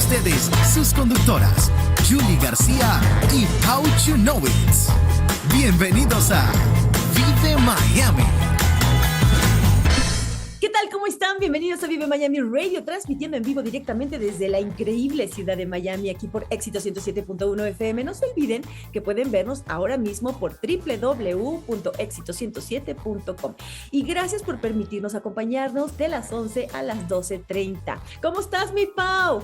ustedes sus conductoras, Julie García y Pau Chunowitz. Bienvenidos a Vive Miami. ¿Qué tal? ¿Cómo están? Bienvenidos a Vive Miami Radio, transmitiendo en vivo directamente desde la increíble ciudad de Miami, aquí por Éxito 107.1 FM. No se olviden que pueden vernos ahora mismo por www.exito107.com. Y gracias por permitirnos acompañarnos de las 11 a las 12:30. ¿Cómo estás, mi Pau?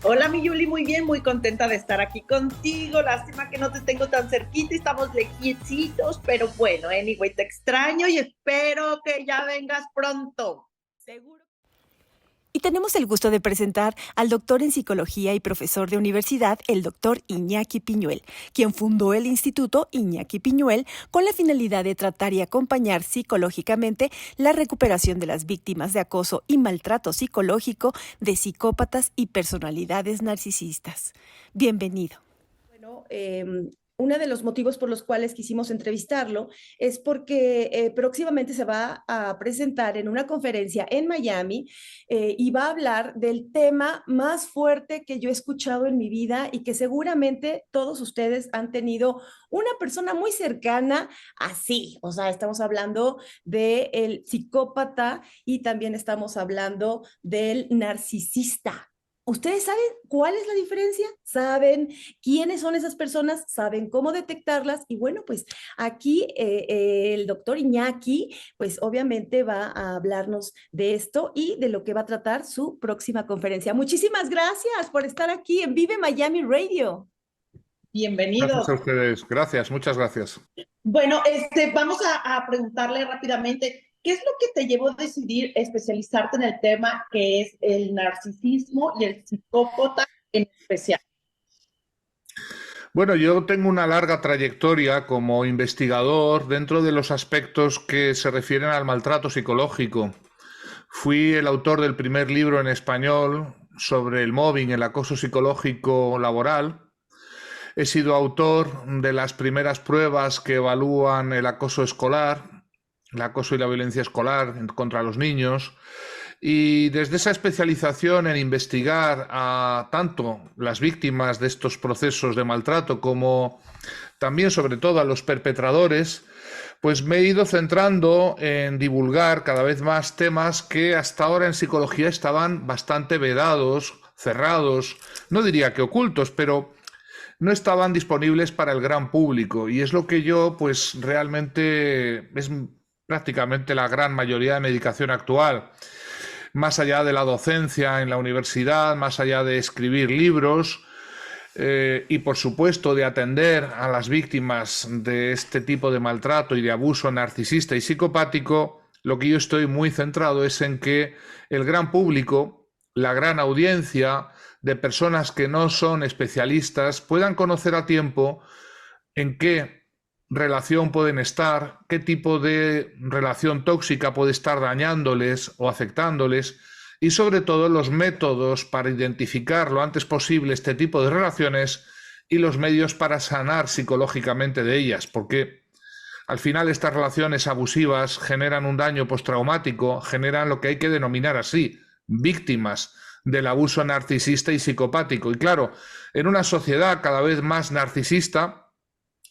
Hola, mi Yuli, muy bien, muy contenta de estar aquí contigo. Lástima que no te tengo tan cerquita y estamos lejiecitos, pero bueno, anyway, te extraño y espero que ya vengas pronto. Seguro. Y tenemos el gusto de presentar al doctor en psicología y profesor de universidad, el doctor Iñaki Piñuel, quien fundó el Instituto Iñaki Piñuel con la finalidad de tratar y acompañar psicológicamente la recuperación de las víctimas de acoso y maltrato psicológico de psicópatas y personalidades narcisistas. Bienvenido. Bueno, uno de los motivos por los cuales quisimos entrevistarlo es porque próximamente se va a presentar en una conferencia en Miami y va a hablar del tema más fuerte que yo he escuchado en mi vida y que seguramente todos ustedes han tenido una persona muy cercana así. O sea, estamos hablando del psicópata y también estamos hablando del narcisista. ¿Ustedes saben cuál es la diferencia? ¿Saben quiénes son esas personas? ¿Saben cómo detectarlas? Y bueno, pues aquí el doctor Iñaki, pues obviamente va a hablarnos de esto y de lo que va a tratar su próxima conferencia. Muchísimas gracias por estar aquí en Vive Miami Radio. Bienvenidos. Gracias a ustedes. Gracias, muchas gracias. Bueno, vamos a preguntarle rápidamente, ¿qué es lo que te llevó a decidir especializarte en el tema que es el narcisismo y el psicópata en especial? Bueno, yo tengo una larga trayectoria como investigador dentro de los aspectos que se refieren al maltrato psicológico. Fui el autor del primer libro en español sobre el mobbing, el acoso psicológico laboral. He sido autor de las primeras pruebas que evalúan el acoso escolar, el acoso y la violencia escolar contra los niños, y desde esa especialización en investigar a tanto las víctimas de estos procesos de maltrato como también sobre todo a los perpetradores, pues me he ido centrando en divulgar cada vez más temas que hasta ahora en psicología estaban bastante vedados, cerrados, no diría que ocultos, pero no estaban disponibles para el gran público, y es lo que yo pues realmente es prácticamente la gran mayoría de medicación actual. Más allá de la docencia en la universidad, más allá de escribir libros y por supuesto de atender a las víctimas de este tipo de maltrato y de abuso narcisista y psicopático, lo que yo estoy muy centrado es en que el gran público, la gran audiencia de personas que no son especialistas puedan conocer a tiempo en qué relación pueden estar, qué tipo de relación tóxica puede estar dañándoles o afectándoles y sobre todo los métodos para identificar lo antes posible este tipo de relaciones y los medios para sanar psicológicamente de ellas, porque al final estas relaciones abusivas generan un daño postraumático, generan lo que hay que denominar así, víctimas del abuso narcisista y psicopático. Y claro, en una sociedad cada vez más narcisista,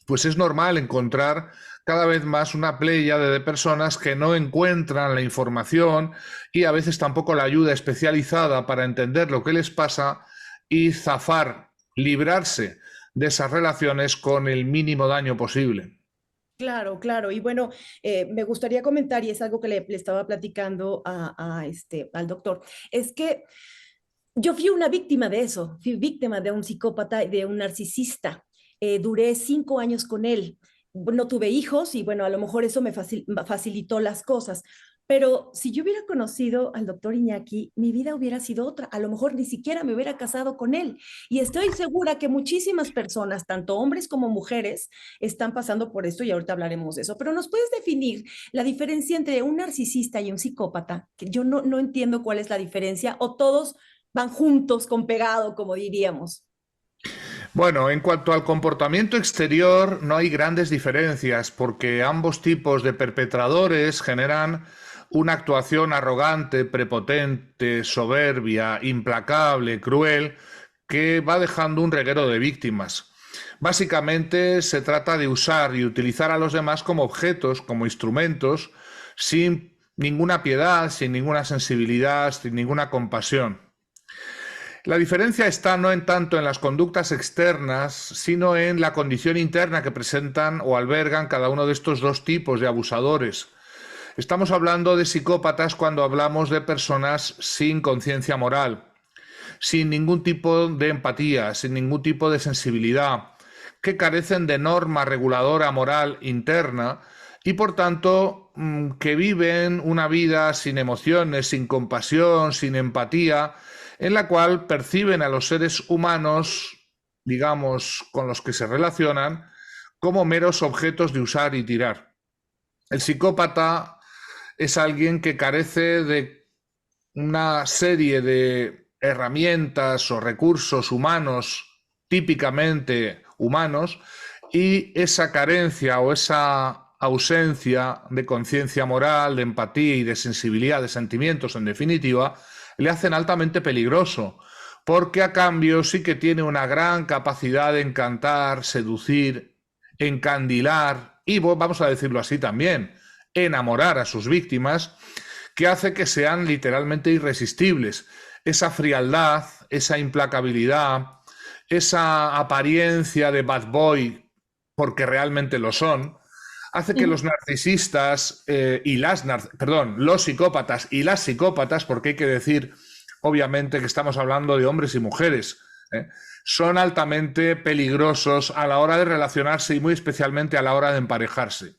pues es normal encontrar cada vez más una pléyade de personas que no encuentran la información y a veces tampoco la ayuda especializada para entender lo que les pasa y zafar, librarse de esas relaciones con el mínimo daño posible. Claro, claro. Y bueno, me gustaría comentar, y es algo que le estaba platicando al doctor, es que yo fui una víctima de eso, fui víctima de un psicópata, de un narcisista. Duré 5 años con él. No tuve hijos y bueno, a lo mejor eso me facilitó las cosas. Pero si yo hubiera conocido al doctor Iñaki, mi vida hubiera sido otra. A lo mejor ni siquiera me hubiera casado con él. Y estoy segura que muchísimas personas, tanto hombres como mujeres, están pasando por esto y ahorita hablaremos de eso. Pero ¿nos puedes definir la diferencia entre un narcisista y un psicópata? Que yo no entiendo cuál es la diferencia, o todos van juntos con pegado, como diríamos. Bueno, en cuanto al comportamiento exterior, no hay grandes diferencias porque ambos tipos de perpetradores generan una actuación arrogante, prepotente, soberbia, implacable, cruel, que va dejando un reguero de víctimas. Básicamente se trata de usar y utilizar a los demás como objetos, como instrumentos, sin ninguna piedad, sin ninguna sensibilidad, sin ninguna compasión. La diferencia está no en tanto en las conductas externas, sino en la condición interna que presentan o albergan cada uno de estos dos tipos de abusadores. Estamos hablando de psicópatas cuando hablamos de personas sin conciencia moral, sin ningún tipo de empatía, sin ningún tipo de sensibilidad, que carecen de norma reguladora moral interna y por tanto que viven una vida sin emociones, sin compasión, sin empatía, en la cual perciben a los seres humanos, digamos, con los que se relacionan, como meros objetos de usar y tirar. El psicópata es alguien que carece de una serie de herramientas o recursos humanos, típicamente humanos, y esa carencia o esa ausencia de conciencia moral, de empatía y de sensibilidad, de sentimientos, en definitiva, le hacen altamente peligroso, porque a cambio sí que tiene una gran capacidad de encantar, seducir, encandilar y, vamos a decirlo así también, enamorar a sus víctimas, que hace que sean literalmente irresistibles. Esa frialdad, esa implacabilidad, esa apariencia de bad boy, porque realmente lo son, hace que los narcisistas los psicópatas y las psicópatas, porque hay que decir, obviamente, que estamos hablando de hombres y mujeres, son altamente peligrosos a la hora de relacionarse y muy especialmente a la hora de emparejarse.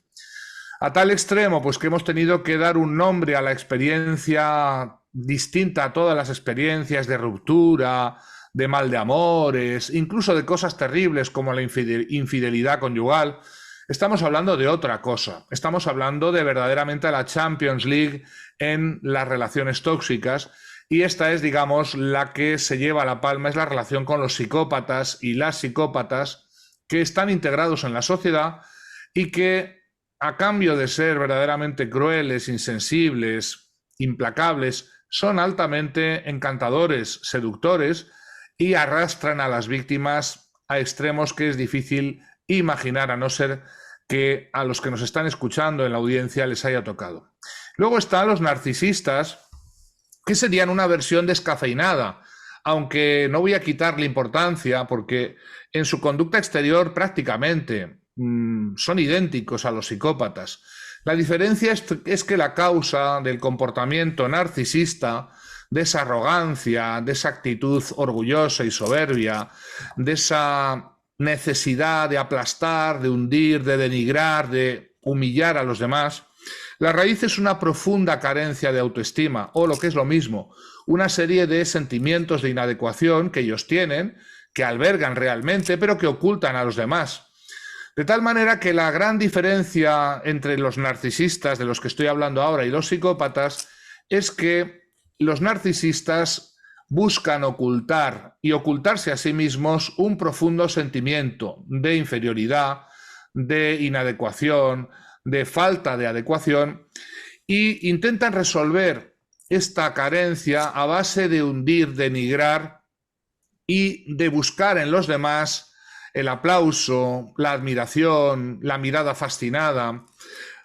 A tal extremo, pues que hemos tenido que dar un nombre a la experiencia distinta a todas las experiencias de ruptura, de mal de amores, incluso de cosas terribles como la infidelidad conyugal. Estamos hablando de otra cosa. Estamos hablando de verdaderamente la Champions League en las relaciones tóxicas y esta es, digamos, la que se lleva la palma, es la relación con los psicópatas y las psicópatas que están integrados en la sociedad y que, a cambio de ser verdaderamente crueles, insensibles, implacables, son altamente encantadores, seductores y arrastran a las víctimas a extremos que es difícil imaginar, a no ser que a los que nos están escuchando en la audiencia les haya tocado. Luego están los narcisistas, que serían una versión descafeinada, aunque no voy a quitarle importancia porque en su conducta exterior prácticamente son idénticos a los psicópatas. La diferencia es que la causa del comportamiento narcisista, de esa arrogancia, de esa actitud orgullosa y soberbia, de esa necesidad de aplastar, de hundir, de denigrar, de humillar a los demás, la raíz es una profunda carencia de autoestima o, lo que es lo mismo, una serie de sentimientos de inadecuación que ellos tienen, que albergan realmente, pero que ocultan a los demás. De tal manera que la gran diferencia entre los narcisistas de los que estoy hablando ahora y los psicópatas es que los narcisistas buscan ocultar y ocultarse a sí mismos un profundo sentimiento de inferioridad, de inadecuación, de falta de adecuación y intentan resolver esta carencia a base de hundir, denigrar y de buscar en los demás el aplauso, la admiración, la mirada fascinada,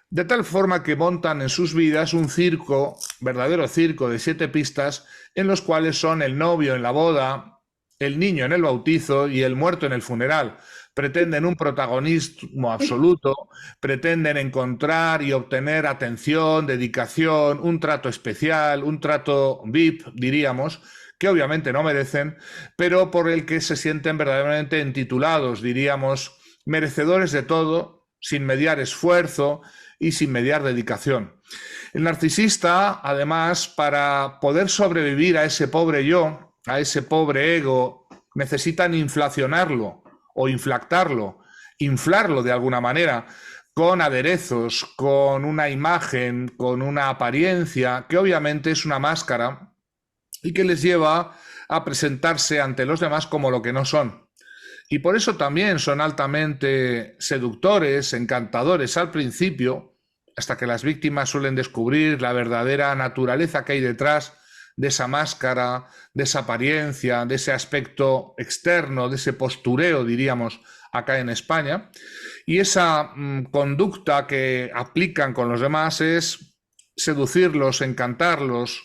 de tal forma que montan en sus vidas un circo, verdadero circo de 7 pistas, en los cuales son el novio en la boda, el niño en el bautizo y el muerto en el funeral. Pretenden un protagonismo absoluto, pretenden encontrar y obtener atención, dedicación, un trato especial, un trato VIP, diríamos, que obviamente no merecen, pero por el que se sienten verdaderamente entitulados, diríamos, merecedores de todo, sin mediar esfuerzo y sin mediar dedicación. El narcisista, además, para poder sobrevivir a ese pobre yo, a ese pobre ego, necesitan inflacionarlo o inflarlo de alguna manera, con aderezos, con una imagen, con una apariencia, que obviamente es una máscara y que les lleva a presentarse ante los demás como lo que no son. Y por eso también son altamente seductores, encantadores al principio, hasta que las víctimas suelen descubrir la verdadera naturaleza que hay detrás de esa máscara, de esa apariencia, de ese aspecto externo, de ese postureo, diríamos, acá en España. Y esa conducta que aplican con los demás es seducirlos, encantarlos,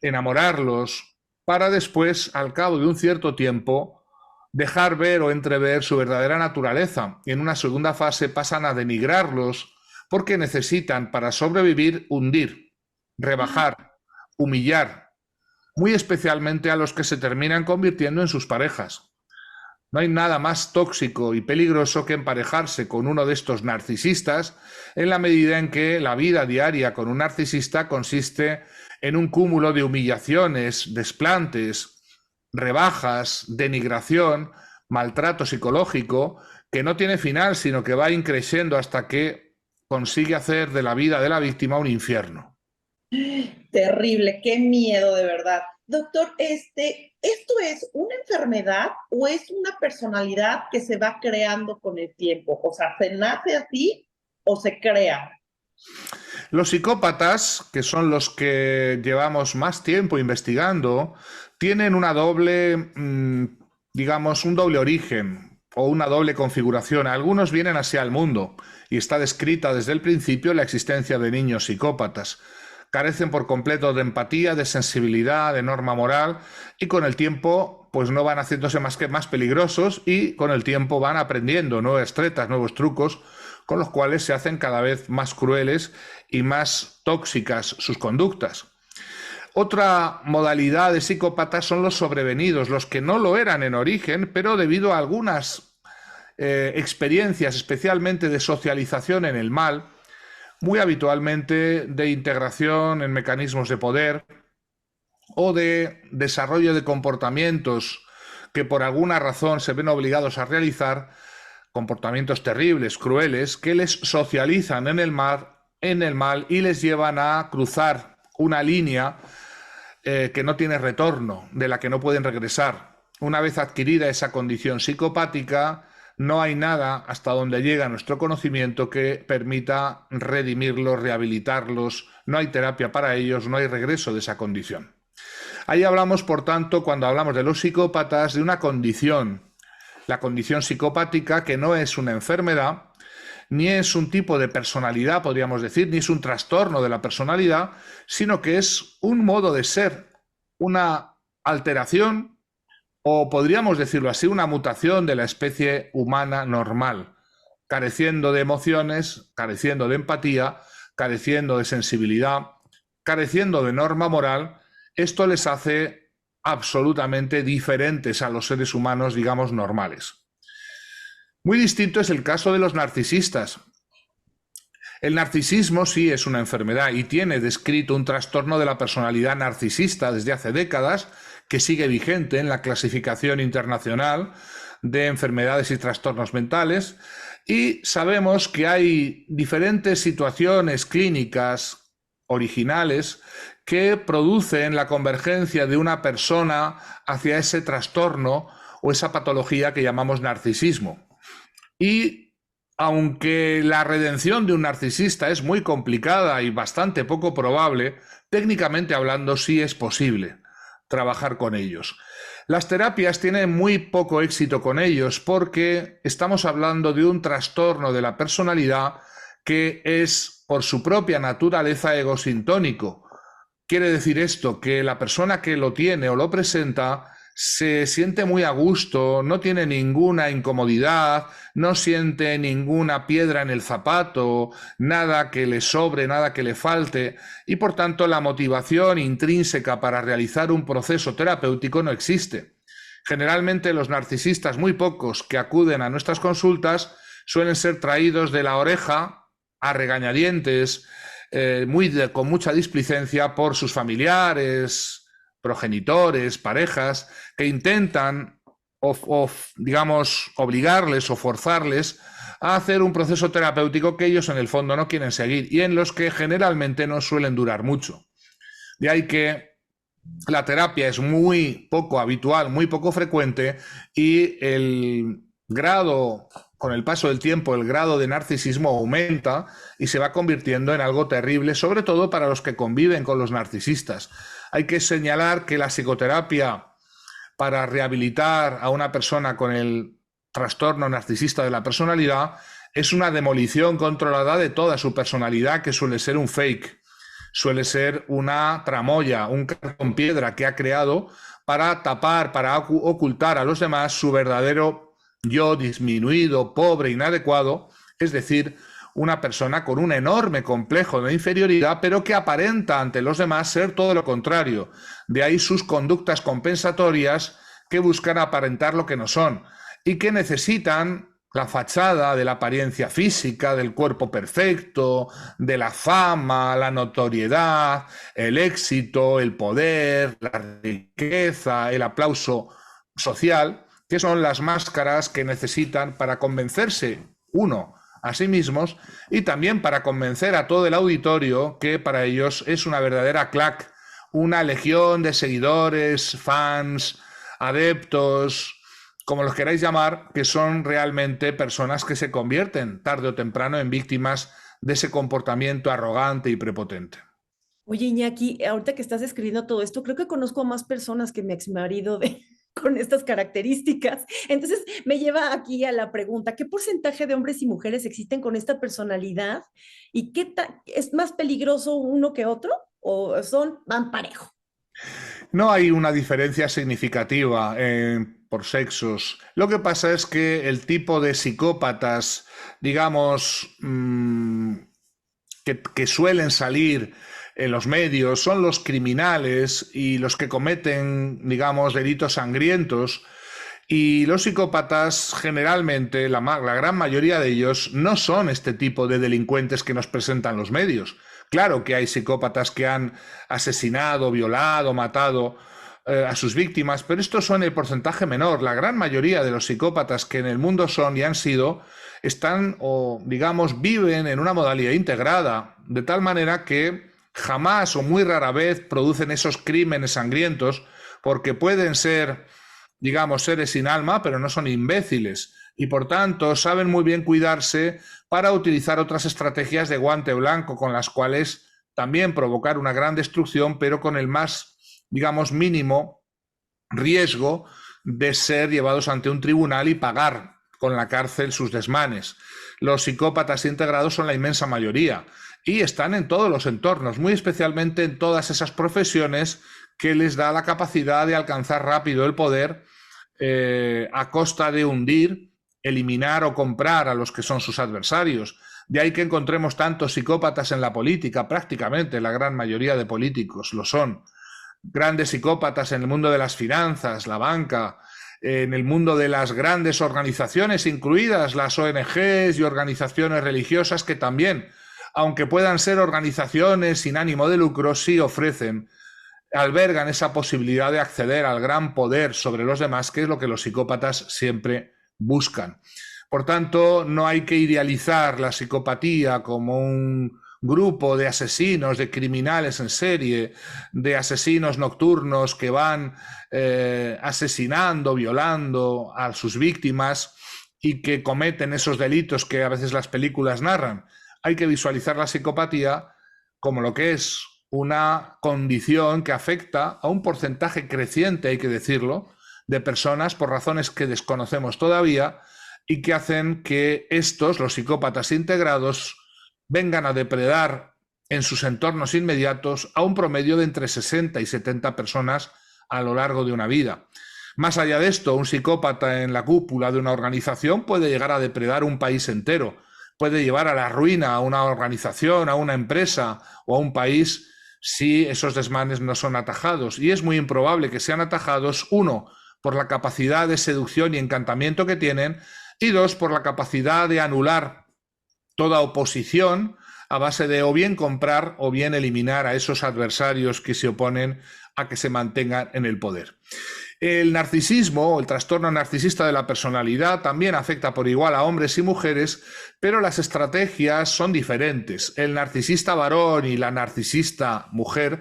enamorarlos, para después, al cabo de un cierto tiempo, dejar ver o entrever su verdadera naturaleza. Y en una segunda fase pasan a denigrarlos porque necesitan, para sobrevivir, hundir, rebajar, humillar, muy especialmente a los que se terminan convirtiendo en sus parejas. No hay nada más tóxico y peligroso que emparejarse con uno de estos narcisistas, en la medida en que la vida diaria con un narcisista consiste en un cúmulo de humillaciones, desplantes, rebajas, denigración, maltrato psicológico, que no tiene final, sino que va increciendo hasta que consigue hacer de la vida de la víctima un infierno. Terrible, qué miedo de verdad. Doctor, ¿esto es una enfermedad o es una personalidad que se va creando con el tiempo? O sea, ¿se nace así o se crea? Los psicópatas, que son los que llevamos más tiempo investigando, tienen una doble, digamos, un doble origen o una doble configuración. Algunos vienen así al mundo y está descrita desde el principio la existencia de niños psicópatas. Carecen por completo de empatía, de sensibilidad, de norma moral, y con el tiempo pues no van haciéndose más que más peligrosos, y con el tiempo van aprendiendo nuevas tretas, nuevos trucos, con los cuales se hacen cada vez más crueles y más tóxicas sus conductas. Otra modalidad de psicópatas son los sobrevenidos, los que no lo eran en origen, pero debido a algunas experiencias, especialmente de socialización en el mal, muy habitualmente de integración en mecanismos de poder o de desarrollo de comportamientos que por alguna razón se ven obligados a realizar, comportamientos terribles, crueles, que les socializan en el mal y les llevan a cruzar una línea que no tiene retorno, de la que no pueden regresar. Una vez adquirida esa condición psicopática, no hay nada hasta donde llega nuestro conocimiento que permita redimirlos, rehabilitarlos. No hay terapia para ellos, no hay regreso de esa condición. Ahí hablamos, por tanto, cuando hablamos de los psicópatas, de una condición, la condición psicopática, que no es una enfermedad, ni es un tipo de personalidad, podríamos decir, ni es un trastorno de la personalidad, sino que es un modo de ser, una alteración, o podríamos decirlo así, una mutación de la especie humana normal, careciendo de emociones, careciendo de empatía, careciendo de sensibilidad, careciendo de norma moral. Esto les hace absolutamente diferentes a los seres humanos, digamos, normales. Muy distinto es el caso de los narcisistas. El narcisismo sí es una enfermedad y tiene descrito un trastorno de la personalidad narcisista desde hace décadas, que sigue vigente en la clasificación internacional de enfermedades y trastornos mentales, y sabemos que hay diferentes situaciones clínicas originales que producen la convergencia de una persona hacia ese trastorno o esa patología que llamamos narcisismo. Y aunque la redención de un narcisista es muy complicada y bastante poco probable, técnicamente hablando sí es posible trabajar con ellos. Las terapias tienen muy poco éxito con ellos porque estamos hablando de un trastorno de la personalidad que es por su propia naturaleza egosintónico. Quiere decir esto, que la persona que lo tiene o lo presenta se siente muy a gusto, no tiene ninguna incomodidad, no siente ninguna piedra en el zapato, nada que le sobre, nada que le falte, y por tanto la motivación intrínseca para realizar un proceso terapéutico no existe. Generalmente los narcisistas, muy pocos que acuden a nuestras consultas, suelen ser traídos de la oreja a regañadientes, con mucha displicencia por sus familiares, progenitores, parejas, que intentan, digamos, obligarles o forzarles a hacer un proceso terapéutico que ellos en el fondo no quieren seguir y en los que generalmente no suelen durar mucho. De ahí que la terapia es muy poco habitual, muy poco frecuente, y el grado, con el paso del tiempo, el grado de narcisismo aumenta y se va convirtiendo en algo terrible, sobre todo para los que conviven con los narcisistas. Hay que señalar que la psicoterapia para rehabilitar a una persona con el trastorno narcisista de la personalidad es una demolición controlada de toda su personalidad, que suele ser un fake, suele ser una tramoya, un cartón piedra que ha creado para tapar, para ocultar a los demás su verdadero yo disminuido, pobre, inadecuado, es decir, una persona con un enorme complejo de inferioridad, pero que aparenta ante los demás ser todo lo contrario. De ahí sus conductas compensatorias que buscan aparentar lo que no son y que necesitan la fachada de la apariencia física, del cuerpo perfecto, de la fama, la notoriedad, el éxito, el poder, la riqueza, el aplauso social, que son las máscaras que necesitan para convencerse, uno, a sí mismos, y también para convencer a todo el auditorio que para ellos es una verdadera clac, una legión de seguidores, fans, adeptos, como los queráis llamar, que son realmente personas que se convierten tarde o temprano en víctimas de ese comportamiento arrogante y prepotente. Oye, Iñaki, ahorita que estás escribiendo todo esto, creo que conozco a más personas que mi exmarido con estas características. Entonces, me lleva aquí a la pregunta, ¿qué porcentaje de hombres y mujeres existen con esta personalidad? ¿Y es más peligroso uno que otro? ¿O van parejo? No hay una diferencia significativa por sexos. Lo que pasa es que el tipo de psicópatas, digamos, que suelen salir en los medios son los criminales y los que cometen, digamos, delitos sangrientos. Y los psicópatas, generalmente, la gran mayoría de ellos, no son este tipo de delincuentes que nos presentan los medios. Claro que hay psicópatas que han asesinado, violado, matado a sus víctimas, pero estos son el porcentaje menor. La gran mayoría de los psicópatas que en el mundo son y han sido, están o, digamos, viven en una modalidad integrada, de tal manera que jamás o muy rara vez producen esos crímenes sangrientos, porque pueden ser, digamos, seres sin alma, pero no son imbéciles y por tanto saben muy bien cuidarse para utilizar otras estrategias de guante blanco con las cuales también provocar una gran destrucción, pero con el más, digamos, mínimo riesgo de ser llevados ante un tribunal y pagar con la cárcel sus desmanes. Los psicópatas integrados son la inmensa mayoría y están en todos los entornos, muy especialmente en todas esas profesiones que les da la capacidad de alcanzar rápido el poder a costa de hundir, eliminar o comprar a los que son sus adversarios. De ahí que encontremos tantos psicópatas en la política, prácticamente la gran mayoría de políticos lo son. Grandes psicópatas en el mundo de las finanzas, la banca, en el mundo de las grandes organizaciones, incluidas las ONGs y organizaciones religiosas que también, aunque puedan ser organizaciones sin ánimo de lucro, sí ofrecen, albergan esa posibilidad de acceder al gran poder sobre los demás, que es lo que los psicópatas siempre buscan. Por tanto, no hay que idealizar la psicopatía como un grupo de asesinos, de criminales en serie, de asesinos nocturnos que van asesinando, violando a sus víctimas y que cometen esos delitos que a veces las películas narran. Hay que visualizar la psicopatía como lo que es una condición que afecta a un porcentaje creciente, hay que decirlo, de personas por razones que desconocemos todavía y que hacen que estos, los psicópatas integrados, vengan a depredar en sus entornos inmediatos a un promedio de entre 60 y 70 personas a lo largo de una vida. Más allá de esto, un psicópata en la cúpula de una organización puede llegar a depredar un país entero, puede llevar a la ruina a una organización, a una empresa o a un país si esos desmanes no son atajados. Y es muy improbable que sean atajados, uno, por la capacidad de seducción y encantamiento que tienen, y dos, por la capacidad de anular toda oposición a base de o bien comprar o bien eliminar a esos adversarios que se oponen a que se mantengan en el poder. El narcisismo o el trastorno narcisista de la personalidad también afecta por igual a hombres y mujeres, pero las estrategias son diferentes. El narcisista varón y la narcisista mujer,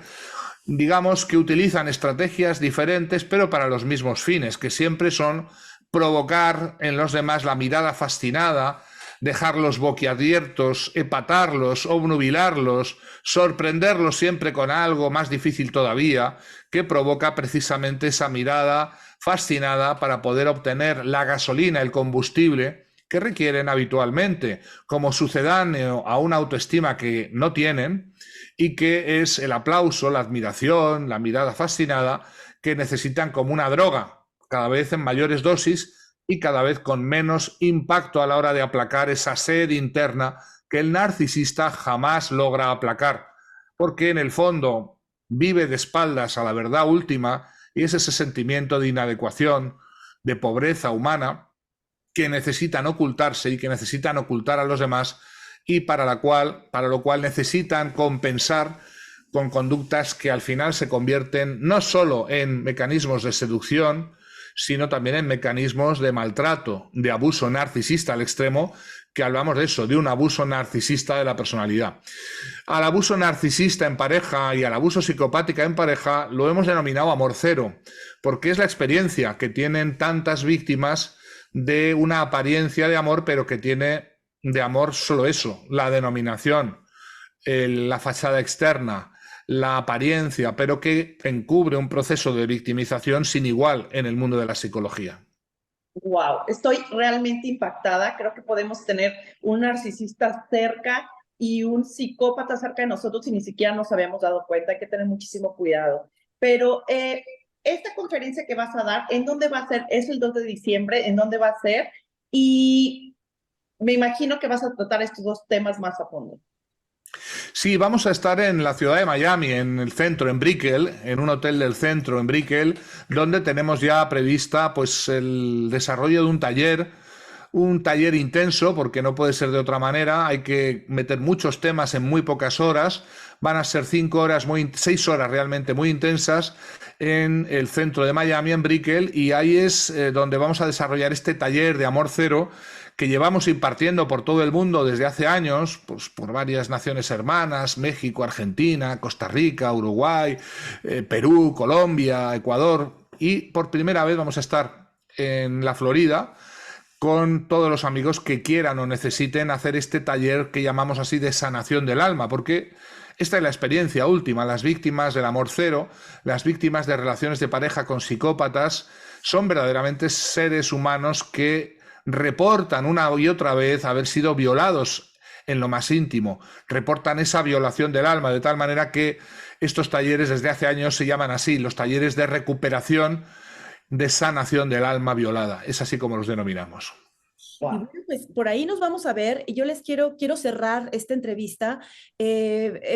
digamos que utilizan estrategias diferentes, pero para los mismos fines, que siempre son provocar en los demás la mirada fascinada, dejarlos boquiabiertos, epatarlos, obnubilarlos, sorprenderlos siempre con algo más difícil todavía, que provoca precisamente esa mirada fascinada para poder obtener la gasolina, el combustible que requieren habitualmente, como sucedáneo a una autoestima que no tienen y que es el aplauso, la admiración, la mirada fascinada que necesitan como una droga, cada vez en mayores dosis y cada vez con menos impacto a la hora de aplacar esa sed interna que el narcisista jamás logra aplacar, porque en el fondo vive de espaldas a la verdad última y es ese sentimiento de inadecuación, de pobreza humana, que necesitan ocultarse y que necesitan ocultar a los demás y para lo cual necesitan compensar con conductas que al final se convierten no solo en mecanismos de seducción, sino también en mecanismos de maltrato, de abuso narcisista al extremo, que hablamos de eso, de un abuso narcisista de la personalidad. Al abuso narcisista en pareja y al abuso psicopática en pareja lo hemos denominado amor cero, porque es la experiencia que tienen tantas víctimas de una apariencia de amor, pero que tiene de amor solo eso, la denominación, la fachada externa, la apariencia, pero que encubre un proceso de victimización sin igual en el mundo de la psicología. Wow, estoy realmente impactada. Creo que podemos tener un narcisista cerca y un psicópata cerca de nosotros y ni siquiera nos habíamos dado cuenta. Hay que tener muchísimo cuidado. Pero esta conferencia que vas a dar, ¿en dónde va a ser? Es el 2 de diciembre, ¿en dónde va a ser? Y me imagino que vas a tratar estos dos temas más a fondo. Sí, vamos a estar en la ciudad de Miami, en el centro, en Brickell, en un hotel del centro en Brickell, donde tenemos ya prevista pues el desarrollo de un taller intenso, porque no puede ser de otra manera, hay que meter muchos temas en muy pocas horas, van a ser 6 horas realmente muy intensas en el centro de Miami, en Brickell, y ahí es donde vamos a desarrollar este taller de amor cero que llevamos impartiendo por todo el mundo desde hace años, pues por varias naciones hermanas, México, Argentina, Costa Rica, Uruguay, Perú, Colombia, Ecuador, y por primera vez vamos a estar en la Florida con todos los amigos que quieran o necesiten hacer este taller que llamamos así de sanación del alma, porque esta es la experiencia última. Las víctimas del amor cero, las víctimas de relaciones de pareja con psicópatas, son verdaderamente seres humanos que reportan una y otra vez haber sido violados en lo más íntimo, reportan esa violación del alma, de tal manera que estos talleres desde hace años se llaman así, los talleres de recuperación, de sanación del alma violada. Es así como los denominamos. Wow. Y bueno, pues por ahí nos vamos a ver. Yo les quiero cerrar esta entrevista.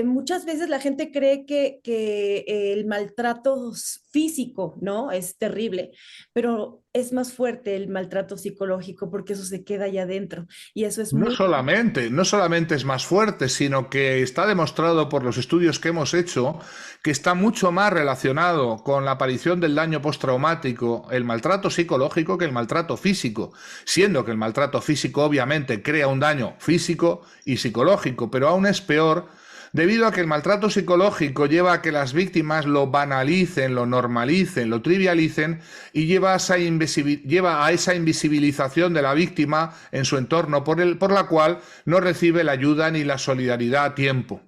Muchas veces la gente cree que el maltrato físico, ¿no? Es terrible, pero es más fuerte el maltrato psicológico porque eso se queda allá adentro y eso es no solamente es más fuerte, sino que está demostrado por los estudios que hemos hecho que está mucho más relacionado con la aparición del daño postraumático, el maltrato psicológico, que el maltrato físico, siendo que el maltrato físico obviamente crea un daño físico y psicológico, pero aún es peor debido a que el maltrato psicológico lleva a que las víctimas lo banalicen, lo normalicen, lo trivialicen y lleva a esa invisibilización de la víctima en su entorno, por la cual no recibe la ayuda ni la solidaridad a tiempo.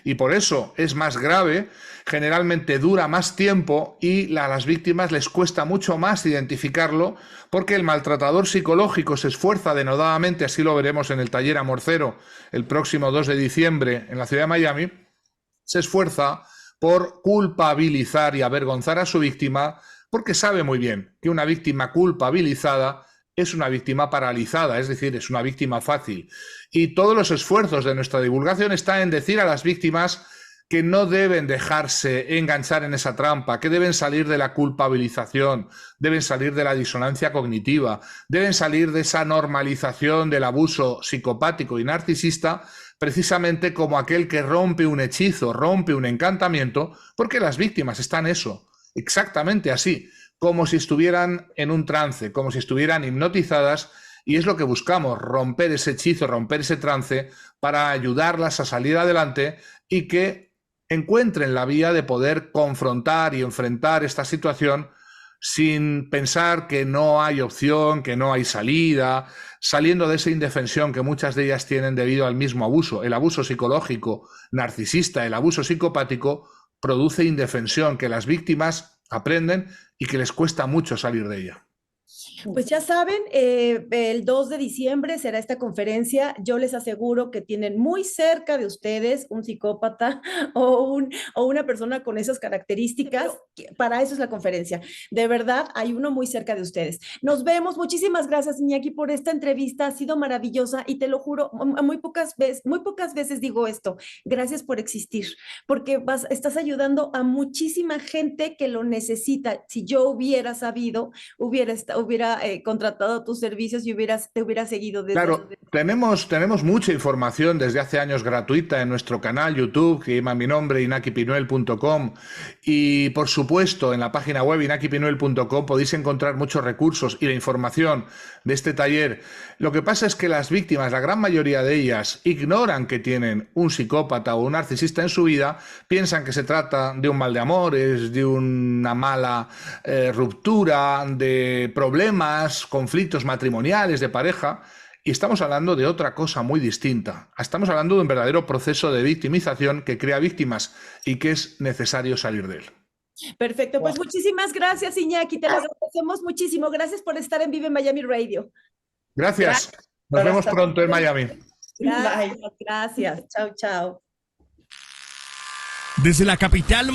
Y por eso es más grave, generalmente dura más tiempo y a las víctimas les cuesta mucho más identificarlo porque el maltratador psicológico se esfuerza denodadamente, así lo veremos en el taller Amor Cero el próximo 2 de diciembre en la ciudad de Miami, se esfuerza por culpabilizar y avergonzar a su víctima porque sabe muy bien que una víctima culpabilizada es una víctima paralizada, es decir, es una víctima fácil. Y todos los esfuerzos de nuestra divulgación están en decir a las víctimas que no deben dejarse enganchar en esa trampa, que deben salir de la culpabilización, deben salir de la disonancia cognitiva, deben salir de esa normalización del abuso psicopático y narcisista, precisamente como aquel que rompe un hechizo, rompe un encantamiento, porque las víctimas están exactamente así, como si estuvieran en un trance, como si estuvieran hipnotizadas, y es lo que buscamos, romper ese hechizo, romper ese trance, para ayudarlas a salir adelante y que encuentren la vía de poder confrontar y enfrentar esta situación sin pensar que no hay opción, que no hay salida, saliendo de esa indefensión que muchas de ellas tienen debido al mismo abuso. El abuso psicológico narcisista, el abuso psicopático, produce indefensión que las víctimas aprenden y que les cuesta mucho salir de ella. Pues ya saben, el 2 de diciembre será esta conferencia. Yo les aseguro que tienen muy cerca de ustedes un psicópata o una persona con esas características. Para eso es la conferencia. De verdad, hay uno muy cerca de ustedes. Nos vemos. Muchísimas gracias, Iñaki, por esta entrevista. Ha sido maravillosa y te lo juro, muy pocas veces digo esto. Gracias por existir, porque estás ayudando a muchísima gente que lo necesita. Si yo hubiera sabido, hubiera contratado tus servicios y te hubiera seguido desde... Claro, tenemos mucha información desde hace años gratuita en nuestro canal YouTube, que lleva mi nombre, inakipinuel.com, y por supuesto en la página web inakipinuel.com podéis encontrar muchos recursos y la información de este taller. Lo que pasa es que las víctimas, la gran mayoría de ellas, ignoran que tienen un psicópata o un narcisista en su vida, piensan que se trata de un mal de amores, de una mala ruptura, de problemas, conflictos matrimoniales, de pareja, y estamos hablando de otra cosa muy distinta. Estamos hablando de un verdadero proceso de victimización que crea víctimas y que es necesario salir de él. Perfecto, pues muchísimas gracias, Iñaki, te lo agradecemos muchísimo. Gracias por estar en Vive Miami Radio. Gracias. Nos vemos pronto en Miami. Gracias. Chao, chao. Desde la capital